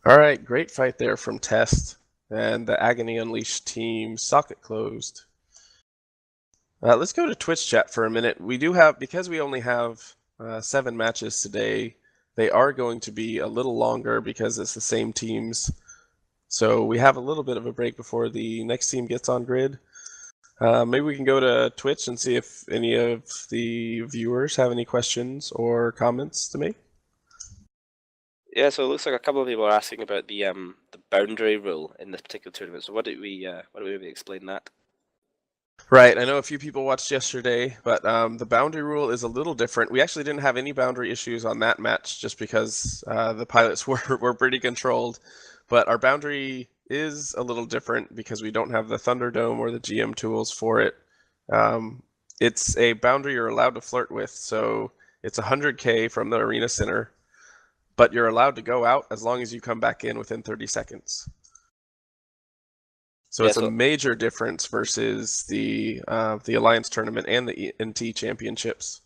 All right, great fight there from Test and the Agony Unleashed team. Socket closed. Let's go to Twitch chat for a minute. We do have, because we only have 7 matches today, they are going to be a little longer because it's the same teams. So we have a little bit of a break before the next team gets on grid. Maybe we can go to Twitch and see if any of the viewers have any questions or comments to make. Yeah, so it looks like a couple of people are asking about the boundary rule in this particular tournament. So what do we maybe explain that? Right, I know a few people watched yesterday, but the boundary rule is a little different. We actually didn't have any boundary issues on that match just because the pilots were pretty controlled. But our boundary is a little different because we don't have the Thunderdome or the GM tools for it. It's a boundary you're allowed to flirt with, so it's 100K from the arena center, but you're allowed to go out as long as you come back in within 30 seconds. So it's a major difference versus the Alliance tournament and the NT championships.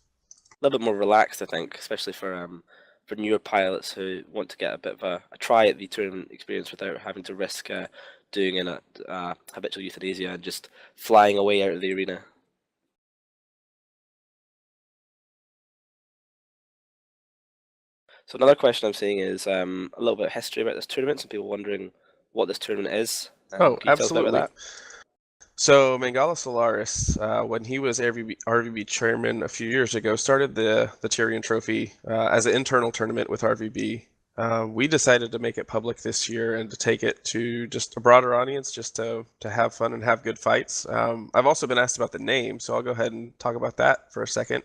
A little bit more relaxed, I think, especially for newer pilots who want to get a bit of a try at the tournament experience without having to risk doing an habitual euthanasia and just flying away out of the arena. So another question I'm seeing is a little bit of history about this tournament. Some people wondering what this tournament is. Oh, absolutely. So Mangala Solaris, when he was RVB chairman a few years ago, started the Tyrian Trophy as an internal tournament with RVB. We decided to make it public this year and to take it to just a broader audience, just to have fun and have good fights. I've also been asked about the name, so I'll go ahead and talk about that for a second.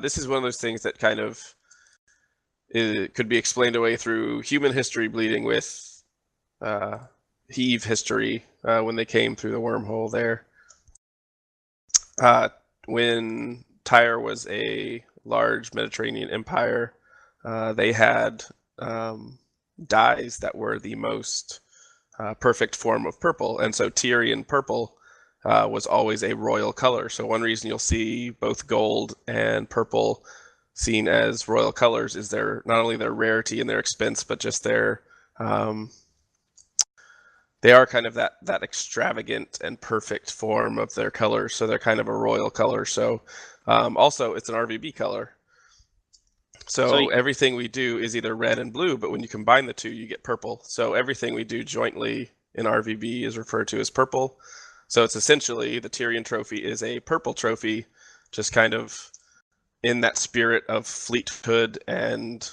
This is one of those things that kind of could be explained away through human history bleeding with Heave history when they came through the wormhole there. When Tyre was a large Mediterranean empire, they had dyes that were the most perfect form of purple, and so Tyrian purple was always a royal color. So one reason you'll see both gold and purple seen as royal colors is their not only their rarity and their expense, but just their they are kind of that extravagant and perfect form of their color, so they're kind of a royal color. So also it's an RVB color. So everything we do is either red and blue, but when you combine the two, you get purple. So everything we do jointly in RVB is referred to as purple. So it's essentially the Tyrian Trophy is a purple trophy, just kind of in that spirit of fleethood and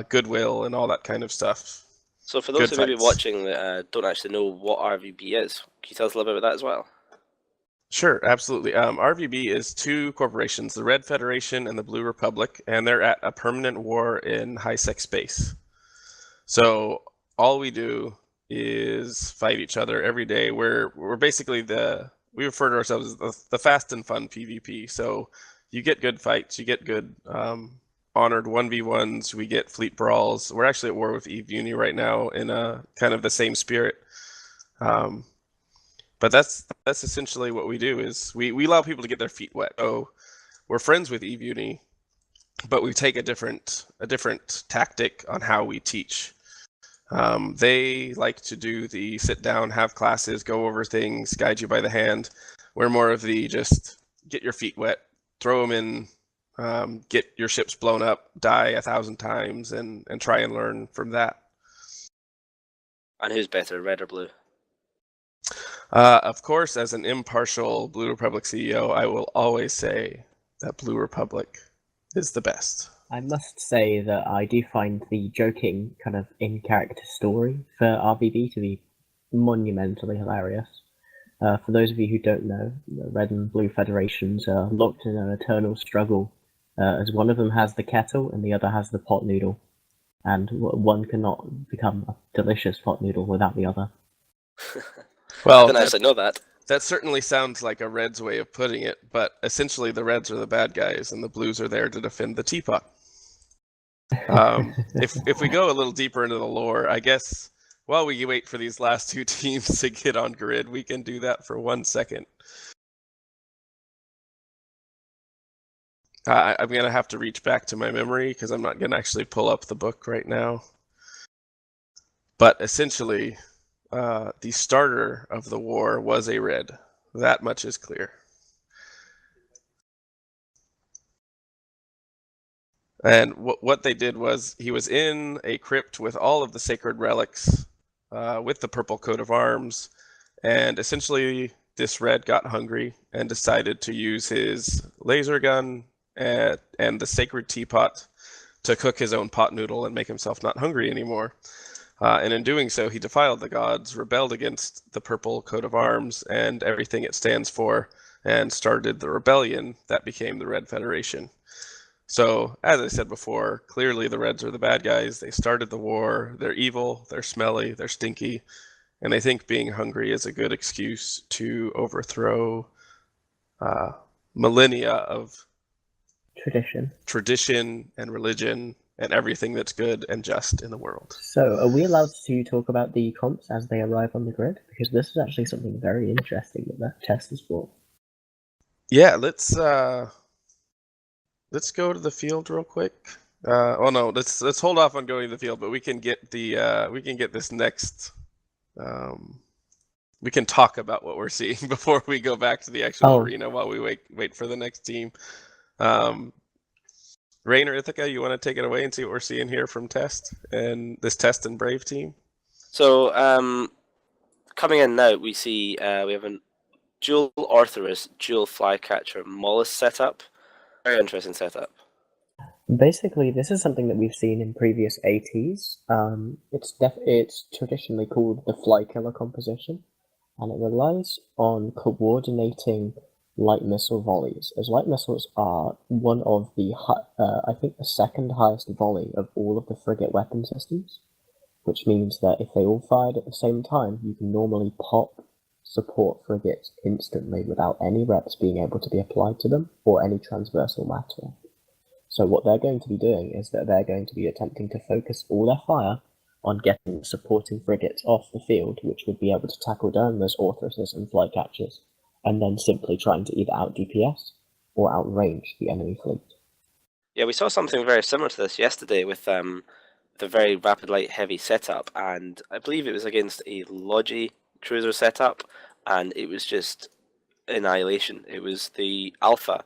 goodwill and all that kind of stuff. So for those who may be watching that don't actually know what RVB is, can you tell us a little bit about that as well? Sure, absolutely. RVB is 2 corporations, the Red Federation and the Blue Republic, and they're at a permanent war in high-sec space. So all we do is fight each other every day. We're basically we refer to ourselves as the fast and fun PvP. So you get good fights, you get good honored 1v1s, we get fleet brawls. We're actually at war with Eve Uni right now in a kind of the same spirit. But that's essentially what we do is we allow people to get their feet wet. So we're friends with Eve Uni, but we take a different tactic on how we teach. They like to do the sit down, have classes, go over things, guide you by the hand. We're more of the just get your feet wet, throw them in, get your ships blown up, die 1,000 times, and try and learn from that. And who's better, red or blue? Of course, as an impartial Blue Republic CEO, I will always say that Blue Republic is the best. I must say that I do find the joking kind of in-character story for RVB to be monumentally hilarious. For those of you who don't know, the Red and Blue Federations are locked in an eternal struggle, as one of them has the kettle and the other has the pot noodle, and one cannot become a delicious pot noodle without the other. Well, I didn't actually know that. That certainly sounds like a Reds way of putting it, but essentially the Reds are the bad guys and the Blues are there to defend the teapot. If we go a little deeper into the lore, I guess while we wait for these last 2 teams to get on grid, we can do that for 1 second. I'm going to have to reach back to my memory because I'm not going to actually pull up the book right now. But essentially, the starter of the war was a red. That much is clear. And what they did was he was in a crypt with all of the sacred relics, with the purple coat of arms, and essentially this red got hungry and decided to use his laser gun and the sacred teapot to cook his own pot noodle and make himself not hungry anymore. And in doing so, he defiled the gods, rebelled against the purple coat of arms and everything it stands for, and started the rebellion that became the Red Federation. So, as I said before, clearly the Reds are the bad guys. They started the war. They're evil, they're smelly, they're stinky, and they think being hungry is a good excuse to overthrow millennia of Tradition. and religion and everything that's good and just in the world. So, are we allowed to talk about the comps as they arrive on the grid? Because this is actually something very interesting that test has brought. Yeah, let's go to the field real quick. Oh no, let's hold off on going to the field, but we can get this next. We can talk about what we're seeing before we go back to the actual arena while we wait for the next team. Rain or Ithaca, you want to take it away and see what we're seeing here from Test and this Test and Brave team? So coming in now, we see we have a dual Orthrus, dual Flycatcher Mollusk setup. Very interesting setup. Basically, this is something that we've seen in previous ATs. It's traditionally called the Fly Killer composition, and it relies on coordinating light missile volleys, as light missiles are one of the, I think the second highest volley of all of the frigate weapon systems, which means that if they all fired at the same time, you can normally pop support frigates instantly without any reps being able to be applied to them or any transversal matter. So what they're going to be doing is that they're going to be attempting to focus all their fire on getting supporting frigates off the field, which would be able to tackle down those Orthruses and Flycatchers, and then simply trying to either out DPS or outrange the enemy fleet. Yeah, we saw something very similar to this yesterday with the very rapid light heavy setup, and I believe it was against a Logi cruiser setup, and it was just annihilation. It was the Alpha.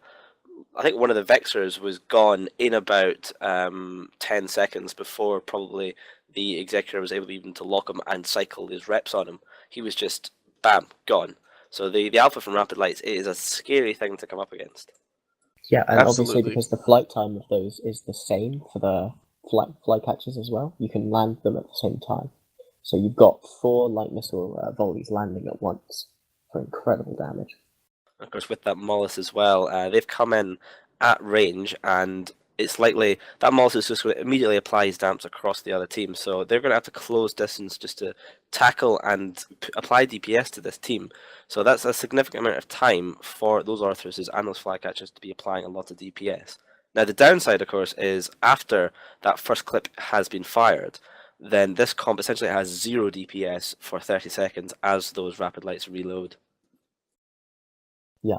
I think one of the Vexors was gone in about 10 seconds before probably the Executor was able even to lock him and cycle his reps on him. He was just, bam, gone. So the Alpha from Rapid Lights, it is a scary thing to come up against. Yeah, and Absolutely. obviously because the flight time of those is the same for the Flycatchers as well, you can land them at the same time. So you've got 4 light missile volleys landing at once for incredible damage. Of course, with that Mollusk as well, they've come in at range, and it's likely that Mollusk is just going to immediately apply his damps across the other team. So they're going to have to close distance just to tackle and apply DPS to this team. So that's a significant amount of time for those Arthruses and those Flycatchers to be applying a lot of DPS. Now, the downside, of course, is after that first clip has been fired, then this comp essentially has 0 DPS for 30 seconds as those rapid lights reload. Yeah.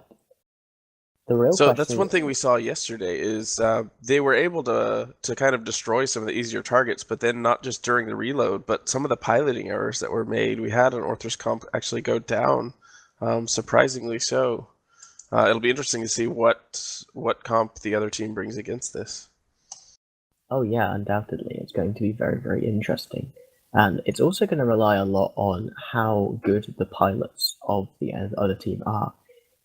So that's one thing we saw yesterday is they were able to kind of destroy some of the easier targets, but then not just during the reload, but some of the piloting errors that were made. We had an Orthrus comp actually go down, surprisingly so. It'll be interesting to see what comp the other team brings against this. Oh yeah, undoubtedly. It's going to be very, very interesting. And it's also going to rely a lot on how good the pilots of the other team are.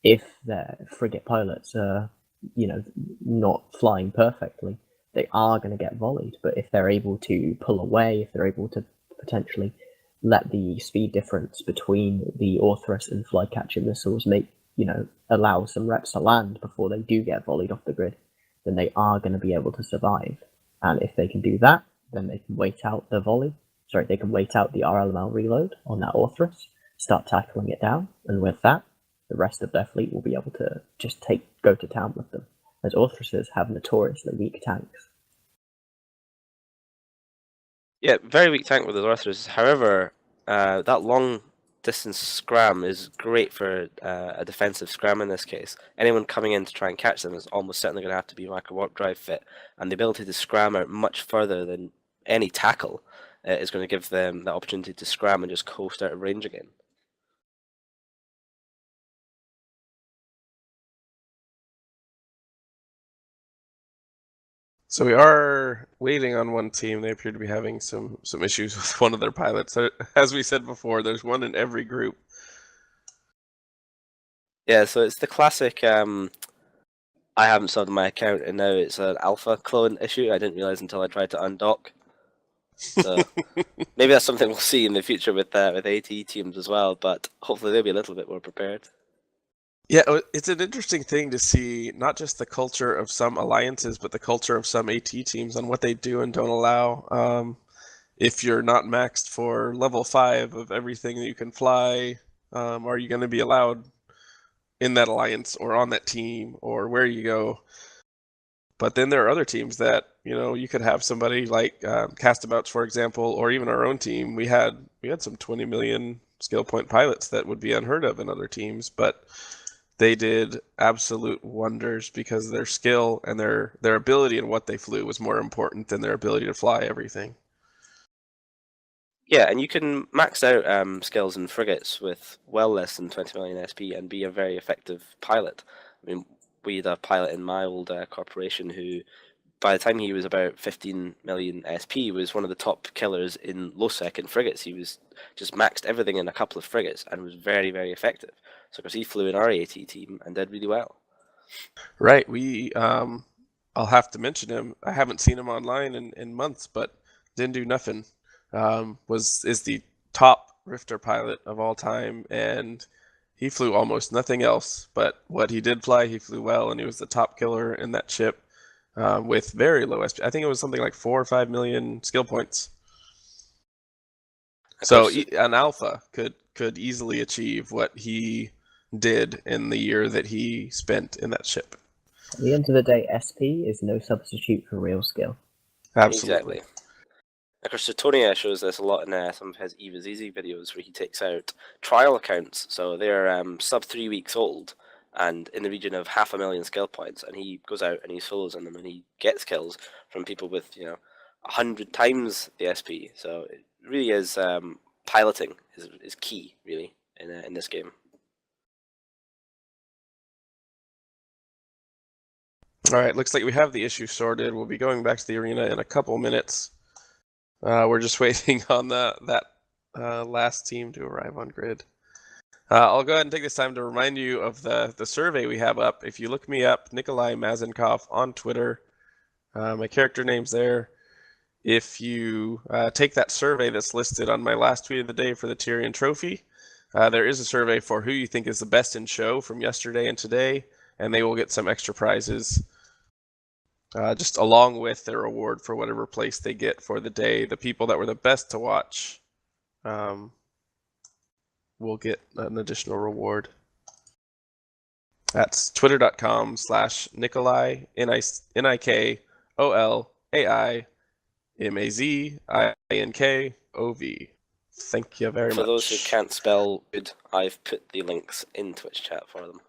If their frigate pilots are, not flying perfectly, they are going to get volleyed. But if they're able to pull away, if they're able to potentially let the speed difference between the Orthrus and Flycatcher missiles allow some reps to land before they do get volleyed off the grid, then they are going to be able to survive. And if they can do that, then they can wait out the they can wait out the RLML reload on that Orthrus, start tackling it down, and with that, the rest of their fleet will be able to just go to town with them, as Orthruses have notoriously weak tanks. Yeah, very weak tank with those Orthruses. However, that long distance scram is great for a defensive scram in this case. Anyone coming in to try and catch them is almost certainly going to have to be micro warp drive fit, and the ability to scram out much further than any tackle is going to give them the opportunity to scram and just coast out of range again. So we are waiting on one team. They appear to be having some issues with one of their pilots. As we said before, there's one in every group. Yeah, so it's the classic. I haven't sold my account, and now it's an alpha clone issue. I didn't realize until I tried to undock. So maybe that's something we'll see in the future with AT teams as well. But hopefully they'll be a little bit more prepared. Yeah, it's an interesting thing to see not just the culture of some alliances, but the culture of some AT teams on what they do and don't allow. If you're not maxed for level 5 of everything that you can fly, are you going to be allowed in that alliance or on that team or where you go? But then there are other teams that, you could have somebody like Castabouts, for example, or even our own team. We had some 20 million skill point pilots that would be unheard of in other teams, but they did absolute wonders because their skill and their ability and what they flew was more important than their ability to fly everything. Yeah, and you can max out skills and frigates with well less than 20 million SP and be a very effective pilot. I mean, we had a pilot in my old corporation who, by the time he was about 15 million SP, was one of the top killers in low second frigates. He was just maxed everything in a couple of frigates and was very, very effective. So, of course, he flew in our AT team and did really well. Right. I'll have to mention him. I haven't seen him online in months, but didn't do nothing. Is the top Rifter pilot of all time, and he flew almost nothing else. But what he did fly, he flew well, and he was the top killer in that ship with very low SP. I think it was something like 4 or 5 million skill points. So an alpha could easily achieve what he did in the year that he spent in that ship. At the end of the day, SP is no substitute for real skill. Absolutely. Exactly. Of course, Suetonia shows this a lot in some of his Eva's Easy videos where he takes out trial accounts. So they're sub 3 weeks old and in the region of 500,000 skill points, and he goes out and he solos in them and he gets kills from people with 100 times the SP. So it really is piloting is key really in this game. All right, looks like we have the issue sorted. We'll be going back to the arena in a couple minutes. We're just waiting on that last team to arrive on grid. I'll go ahead and take this time to remind you of the survey we have up. If you look me up, Nikolai Mazenkov on Twitter, my character name's there. If you take that survey that's listed on my last tweet of the day for the Tyrian trophy, there is a survey for who you think is the best in show from yesterday and today, and they will get some extra prizes. Just along with their reward for whatever place they get for the day. The people that were the best to watch will get an additional reward. That's twitter.com/Nikolai, NikolaiMazinKov. Thank you very much. For those who can't spell good, I've put the links in Twitch chat for them.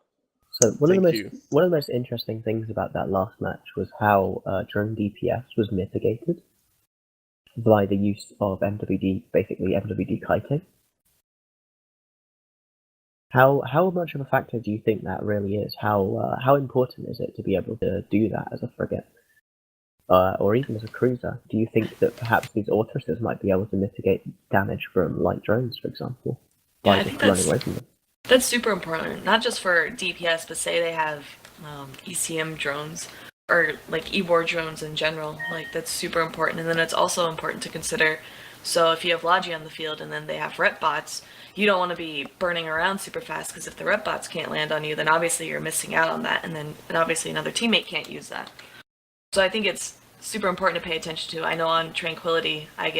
So one of the most interesting things about that last match was how drone DPS was mitigated by the use of MWD, basically MWD kiting. How much of a factor do you think that really is? How important is it to be able to do that as a frigate, or even as a cruiser? Do you think that perhaps these Autruses might be able to mitigate damage from light drones, for example, by just running away from them? That's super important, not just for DPS, but say they have ECM drones or like E-board drones in general. Like that's super important, and then it's also important to consider. So if you have Logi on the field and then they have rep bots, you don't want to be burning around super fast because if the rep bots can't land on you, then obviously you're missing out on that, and obviously another teammate can't use that. So I think it's super important to pay attention to. I know on Tranquility, I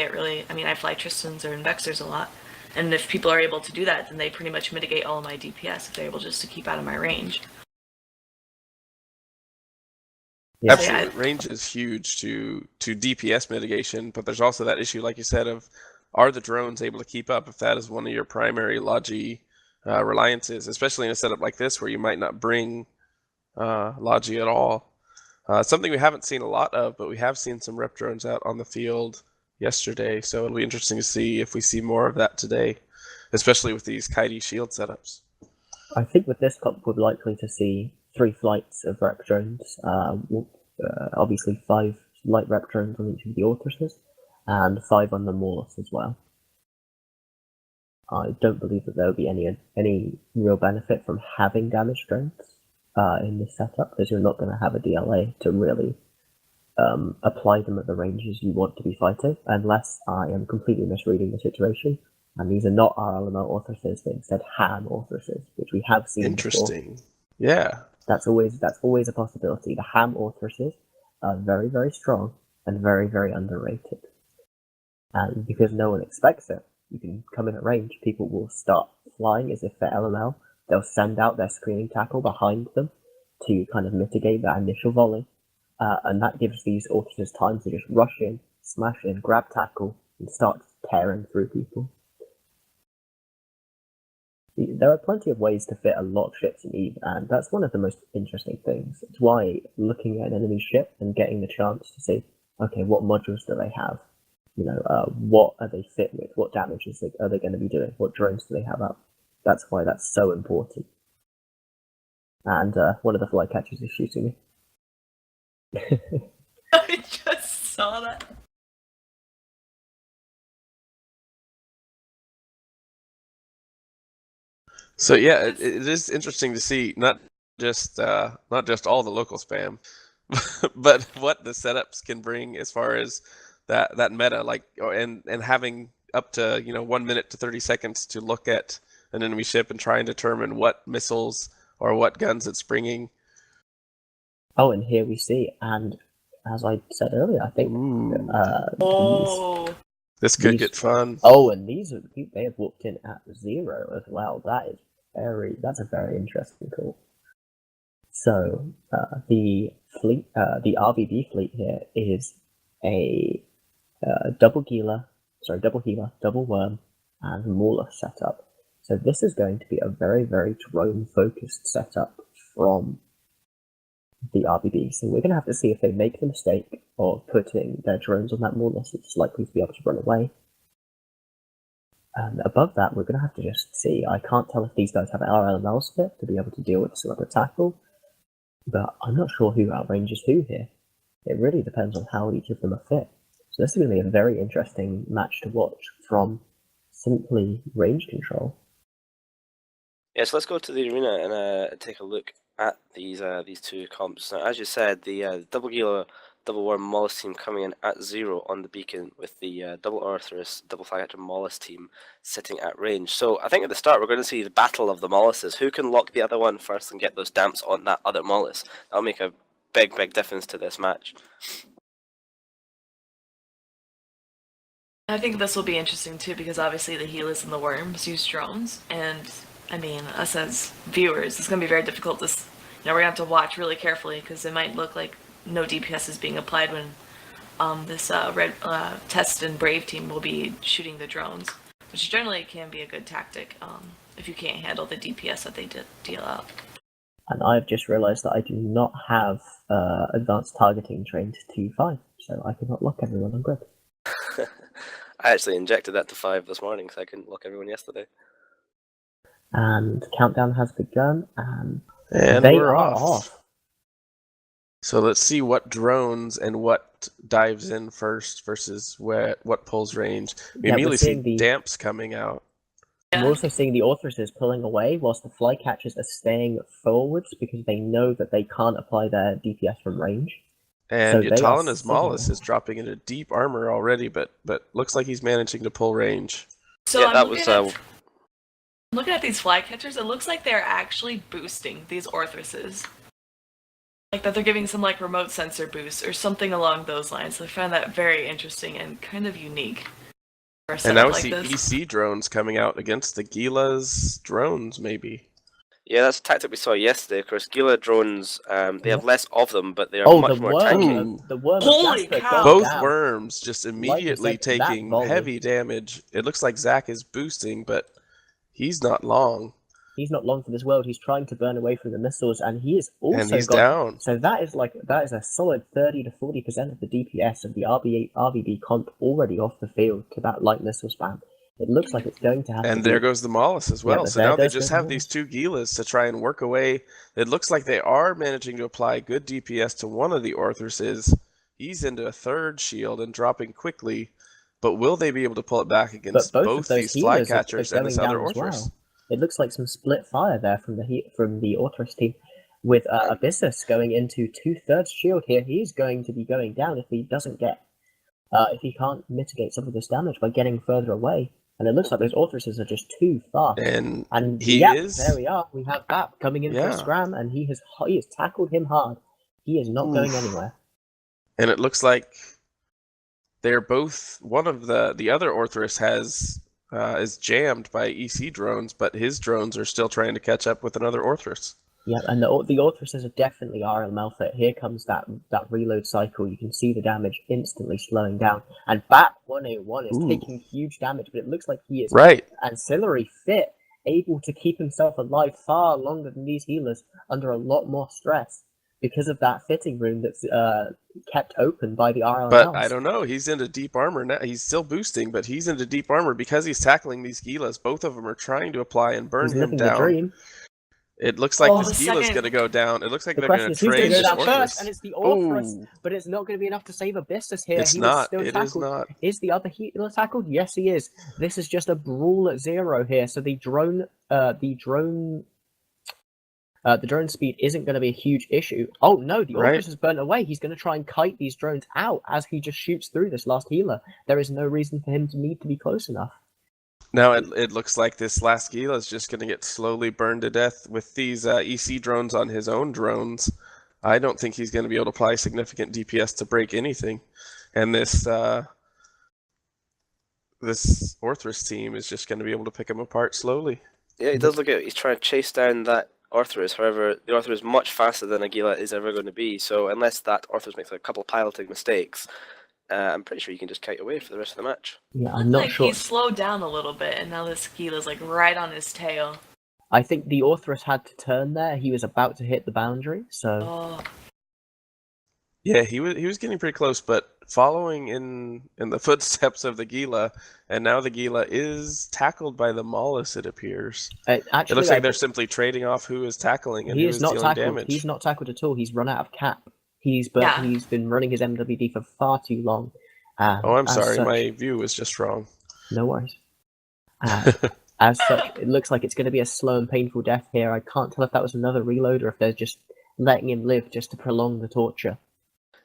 fly Tristans or Invexors a lot. And if people are able to do that, then they pretty much mitigate all of my DPS if they're able just to keep out of my range. Yeah. Absolutely. So, range is huge to DPS mitigation, but there's also that issue, like you said, of are the drones able to keep up if that is one of your primary Logi reliances, especially in a setup like this where you might not bring Logi at all. Something we haven't seen a lot of, but we have seen some rep drones out on the field yesterday, so it'll be interesting to see if we see more of that today, especially with these kitey shield setups. I think with this cup, we're likely to see 3 flights of rep drones. Obviously 5 light rep drones on each of the Orthuses, and 5 on the Maulus as well. I don't believe that there will be any real benefit from having damage drones in this setup, because you're not going to have a DLA to really apply them at the ranges you want to be fighting, unless I am completely misreading the situation. And these are not RLMO Orthuses, they're instead ham Orthuses, which we have seen Interesting. before. Yeah. That's always a possibility. The ham Orthuses are very, very strong and very, very underrated. And because no one expects it, you can come in at range, people will start flying as if they're LML. They'll send out their screening tackle behind them to kind of mitigate that initial volley. And that gives these Orthuses time to just rush in, smash in, grab tackle, and start tearing through people. There are plenty of ways to fit a lot of ships in EVE, and that's one of the most interesting things. It's why looking at an enemy ship and getting the chance to see, okay, what modules do they have? What are they fit with? What damages are they going to be doing? What drones do they have up? That's why that's so important. And one of the flycatchers is shooting me. I just saw that. So yeah, it is interesting to see not just all the local spam, but what the setups can bring as far as that meta, and having up to 1 minute to 30 seconds to look at an enemy ship and try and determine what missiles or what guns it's bringing. Oh, and here we see, and as I said earlier, I think this could get fun. Oh, and they have walked in at 0 as well. That's a very interesting call. So the fleet, the RVB fleet here is a double healer, double worm, and Mauler setup. So this is going to be a very, very drone-focused setup from the RVB. So we're going to have to see if they make the mistake of putting their drones on that Mauler, so it's likely to be able to run away. And above that, we're going to have to just see. I can't tell if these guys have RLMLs fit to be able to deal with some other tackle, but I'm not sure who outranges who here. It really depends on how each of them are fit. So this is going to be a very interesting match to watch from simply range control. Yeah, so let's go to the arena and take a look at these two comps. Now, as you said, the double Gila, double worm Mollusk team coming in at 0 on the beacon, with the double Arthurus, double Flycatcher Mollusk team sitting at range. So I think at the start we're going to see the battle of the Mollusks. Who can lock the other one first and get those damps on that other Mollusk? That'll make a big difference to this match. I think this will be interesting too, because obviously the healers and the worms use drones, and I mean, us as viewers, it's going to be very difficult to, we're going to have to watch really carefully, because it might look like no DPS is being applied when this red Test and Brave team will be shooting the drones, which generally can be a good tactic if you can't handle the DPS that they deal out. And I've just realised that I do not have advanced targeting trained to 5, so I cannot lock everyone on grid. I actually injected that to 5 this morning, because I couldn't lock everyone yesterday. And countdown has begun, and they we're are off. So let's see what drones and what dives in first versus what pulls range. We immediately see damps coming out. I'm also seeing the Orthuses pulling away, whilst the Flycatchers are staying forwards because they know that they can't apply their DPS from range. And so Yatalina's Mollusk is dropping into deep armor already, but looks like he's managing to pull range. So yeah, I'm looking at these Flycatchers, it looks like they're actually boosting these Orthuses. Like that they're giving some like remote sensor boost or something along those lines. I find that very interesting and kind of unique. And now we see EC drones coming out against the Gila's drones, maybe. Yeah, that's a tactic we saw yesterday. Of course, Gila drones, they have less of them, but they are much more tanky. The worm Holy cow! Both worms just immediately taking heavy damage. It looks like Zach is boosting, but he's not long. He's not long for this world. He's trying to burn away from the missiles, and he is also And he's got. down. So that is a solid 30 to 40% of the DPS of the RVB comp already off the field to that light missile spam. It looks like it's going to have to And be. there goes the Mollis as well. but So there now they goes just the have Mollis. these 2 Gilas to try and work away. It looks like they are managing to apply good DPS to one of the Orthruses. He's into a 3rd shield and dropping quickly. But will they be able to pull it back But against both of both those these healers are Flycatchers going and this other down as Orthrus? well. It looks like some split fire there from the Orthrus team, with Abyssus going into 2/3 shield here. He's going to be going down if he doesn't get, if he can't mitigate some of this damage by getting further away. And it looks like those Orthruses are just too fast. And he is. There we are. We have Bap coming in for Yeah. a scram, and he has tackled him hard. He is not going anywhere. And it looks like they're both, one of the other Orthrus is jammed by EC drones, but his drones are still trying to catch up with another Orthrus. Yeah, and the Orthruses are definitely RLML fit. Here comes that reload cycle. You can see the damage instantly slowing down. And Bat 181 is taking huge damage, but it looks like he is ancillary fit, able to keep himself alive far longer than these healers under a lot more stress because of that fitting room that's kept open by the RLMLs. But I don't know. He's into deep armor now. He's still boosting, but he's into deep armor because he's tackling these Gilas. Both of them are trying to apply and burn him down. The dream. It looks like this Gila's going to go down. It looks like they're going to trade this down Orthrus. first, and it's the Orthrus, but it's not going to be enough to save Abyssus here. It's he not. Still it tackled. is not. Is the other healer tackled? Yes, he is. This is just a brawl at 0 here. So the drone speed isn't going to be a huge issue. Oh no, the Orthrus has burnt away. He's going to try and kite these drones out as he just shoots through this last healer. There is no reason for him to need to be close enough. Now it looks like this last Gila is just going to get slowly burned to death with these EC drones on his own drones. I don't think he's going to be able to apply significant DPS to break anything. And this Orthrus team is just going to be able to pick him apart slowly. Yeah, he does look at. He's trying to chase down that Orthrus. However, the Orthrus is much faster than a Gila is ever going to be. So unless that Orthrus makes a couple piloting mistakes, I'm pretty sure you can just kite away for the rest of the match. Yeah, I'm not sure. He's slowed down a little bit, and now this Gila's like right on his tail. I think the Orthrus had to turn there. He was about to hit the boundary, so. Oh. Yeah, he was getting pretty close, but following in the footsteps of the Gila, and now the Gila is tackled by the Mollis, it appears. It looks like they're simply trading off who is tackling and who is dealing damage. He's not tackled at all. He's run out of cap. He's been running his MWD for far too long. I'm sorry, my view was just wrong. No worries. As such, it looks like it's going to be a slow and painful death here. I can't tell if that was another reload or if they're just letting him live just to prolong the torture.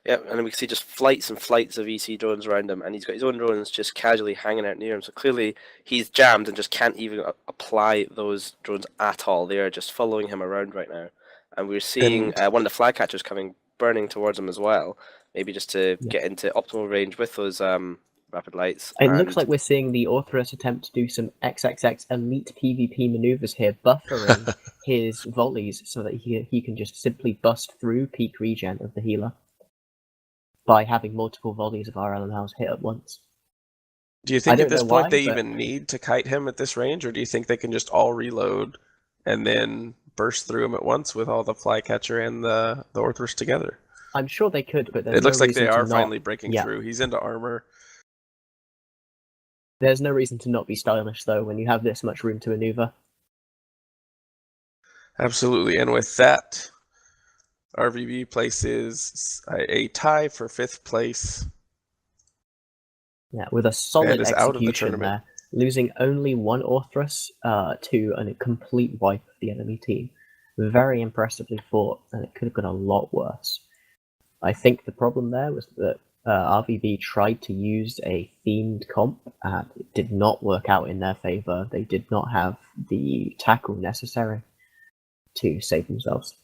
Yeah, and then we can see just flights and flights of EC drones around him, and he's got his own drones just casually hanging out near him. So clearly he's jammed and just can't even apply those drones at all. They are just following him around right now. And we're seeing one of the Flycatchers burning towards him as well, maybe just to get into optimal range with those rapid lights. It looks like we're seeing the Orthrus attempt to do some XXX elite PvP maneuvers here, buffering his volleys so that he can just simply bust through peak regen of the healer by having multiple volleys of RLMLs hit at once. Do you think at this point they even need to kite him at this range, or do you think they can just all reload and then burst through him at once with all the Flycatcher and the Orthrus together? I'm sure they could, but it looks like they are finally breaking through. He's into armor. There's no reason to not be stylish, though, when you have this much room to maneuver. Absolutely, and with that, RVB places a tie for 5th place. Yeah, with a solid execution there, losing only one Orthrus to a complete wipe of the enemy team. Very impressively fought, and it could have gone a lot worse. I think the problem there was that RVB tried to use a themed comp, and it did not work out in their favor. They did not have the tackle necessary to save themselves.